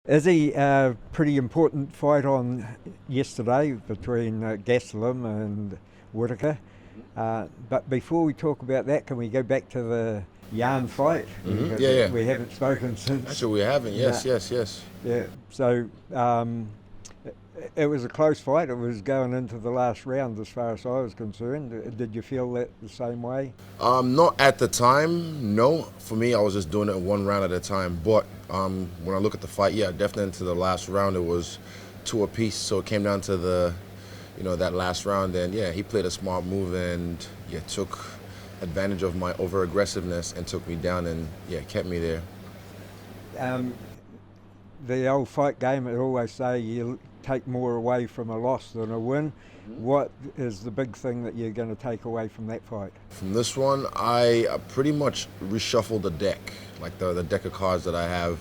Izzy, pretty important fight on yesterday between Gastelum and Whitaker. But before we talk about that, can we go back to the Yarn fight? Yeah, yeah. We haven't spoken since. Actually, we haven't. Yes, yes, yes. Yeah. So it was a close fight. It was going into the last round, as far as I was concerned. Did you feel that the same way? Not at the time. No, for me, I was just doing it one round at a time. But when I look at the fight, yeah, definitely into the last round, it was two apiece. So it came down to that last round, and yeah, he played a smart move and yeah, took advantage of my over aggressiveness and took me down and yeah, kept me there. The old fight game, it always say you take more away from a loss than a win. What is the big thing that you're going to take away from that fight? From this one, I pretty much reshuffled the deck, like the deck of cards that I have.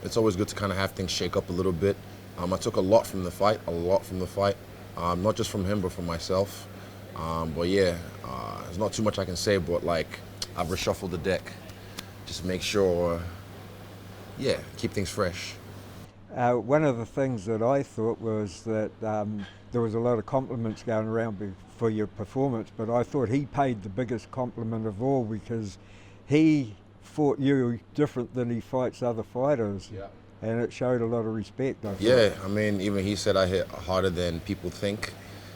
It's always good to kind of have things shake up a little bit. I took a lot from the fight, not just from him, but from myself. But yeah, there's not too much I can say, but like I've reshuffled the deck. Just make sure, yeah, keep things fresh. One of the things that I thought was that there was a lot of compliments going around for your performance, but I thought he paid the biggest compliment of all because he fought you different than he fights other fighters. Yeah. And it showed a lot of respect. Yeah, I mean, even he said I hit harder than people think.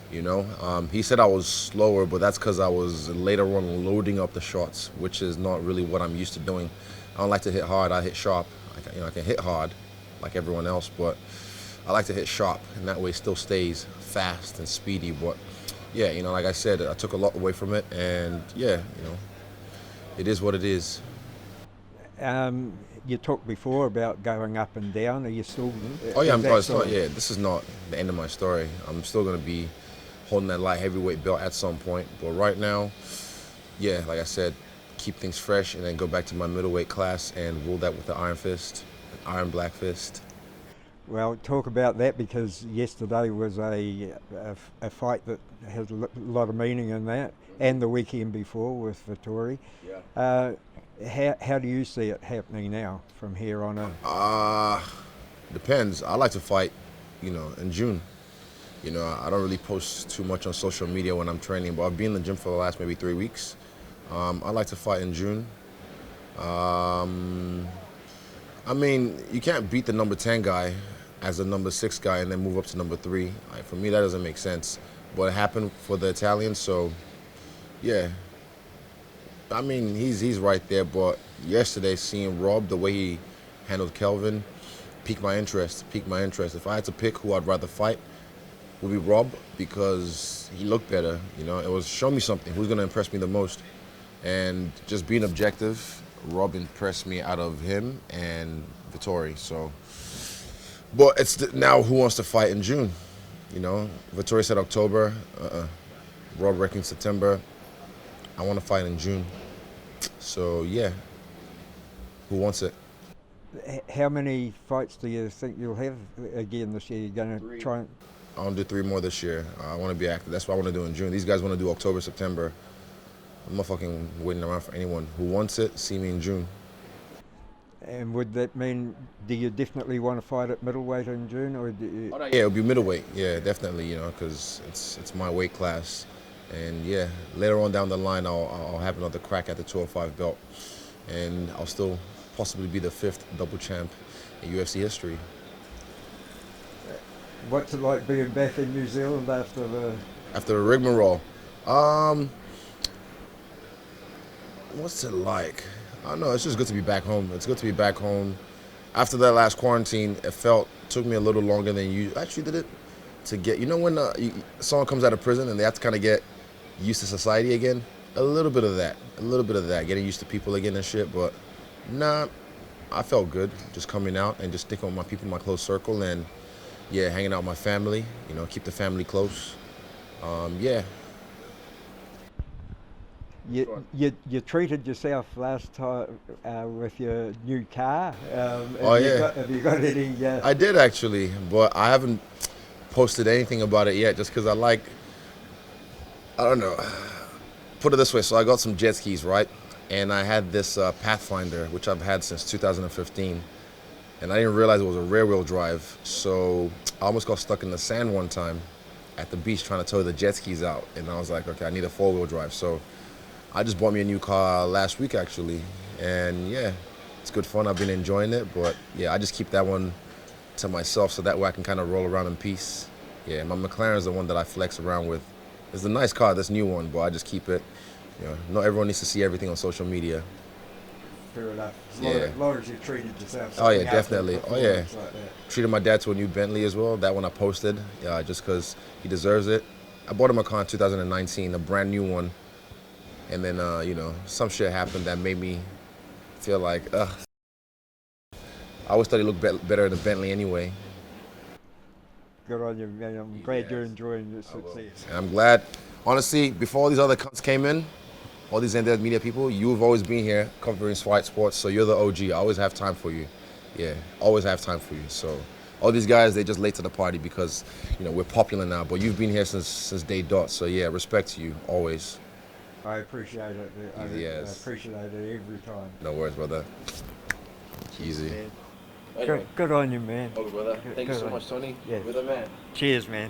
He said I was slower, but that's because I was later on loading up the shots, which is not really what I'm used to doing. I don't like to hit hard. I hit sharp. I can hit hard, like everyone else, but I like to hit sharp, and that way it still stays fast and speedy. But yeah, like I said, I took a lot away from it, and yeah, it is what it is. You talked before about going up and down. Are you still? Oh yeah, this is not the end of my story. I'm still gonna be holding that light heavyweight belt at some point, but right now, yeah, like I said, keep things fresh and then go back to my middleweight class and rule that with the iron fist, iron black fist. Well, talk about that because yesterday was a fight that has a lot of meaning in that, and the weekend before with Vittori. Yeah. How do you see it happening now from here on in? Depends. I like to fight, in June. I don't really post too much on social media when I'm training, but I've been in the gym for the last maybe 3 weeks. I like to fight in June. I mean, you can't beat the number 10 guy as a number 6 guy and then move up to number 3. For me, that doesn't make sense. But it happened for the Italians, so yeah. I mean, he's right there, but yesterday seeing Rob, the way he handled Kelvin, piqued my interest. If I had to pick who I'd rather fight, it would be Rob because he looked better. It was show me something. Who's going to impress me the most? And just being objective, Rob impressed me out of him and Vittori. So, but it's now who wants to fight in June? Vittori said October. Rob reckons September. I want to fight in June. So yeah, who wants it? How many fights do you think you'll have again this year? You're going to try and... I want to do 3 more this year. I want to be active. That's what I want to do in June. These guys want to do October, September. I'm not fucking waiting around for anyone. Who wants it, see me in June. And would that mean, do you definitely want to fight at middleweight in June? Or yeah, it'll be middleweight. Yeah, definitely, because it's my weight class. And yeah, later on down the line, I'll have another crack at the 205 belt. And I'll still possibly be the 5th double champ in UFC history. What's it like being back in New Zealand after the rigmarole? What's it like? I don't know. It's just good to be back home. It's good to be back home. After that last quarantine, took me a little longer than you actually did it to get. When someone comes out of prison and they have to kind of get used to society again. A little bit of that, getting used to people again and shit. But nah, I felt good just coming out and just sticking with my people, my close circle, and yeah, hanging out with my family. Keep the family close. Yeah. You treated yourself last time with your new car. Have you got any? I did actually, but I haven't posted anything about it yet, just because I don't know. Put it this way, so I got some jet skis, right? And I had this Pathfinder, which I've had since 2015. and I didn't realize it was a rear wheel drive. So I almost got stuck in the sand one time at the beach trying to tow the jet skis out, and I was like, okay, I need a 4-wheel drive. So I just bought me a new car last week actually, and yeah, it's good fun. I've been enjoying it, but yeah, I just keep that one to myself so that way I can kind of roll around in peace. Yeah, my McLaren is the one that I flex around with. It's a nice car, this new one, but I just keep it. You know, not everyone needs to see everything on social media. Fair enough. Yeah. As long as you treated yourself. Oh yeah, something else in definitely. Oh yeah. performance like that. Treated my dad to a new Bentley as well. That one I posted, just because he deserves it. I bought him a car in 2019, a brand new one, and then some shit happened that made me feel like, ugh. I always thought he looked better than Bentley anyway. Good on you, man. I'm glad you're enjoying your success. And I'm glad, honestly, before all these other cunts came in, all these internet media people, you've always been here covering fight sports, so you're the OG. I always have time for you. Yeah, always have time for you. So all these guys, they just late to the party because, we're popular now, but you've been here since day dot. So yeah, respect to you, always. I appreciate it. I Yes. appreciate it every time. No worries, brother. Easy. Man. Good on you, man. Okay, brother. Thank you Good so on much, Tony. Yeah. You're the man. Cheers, man.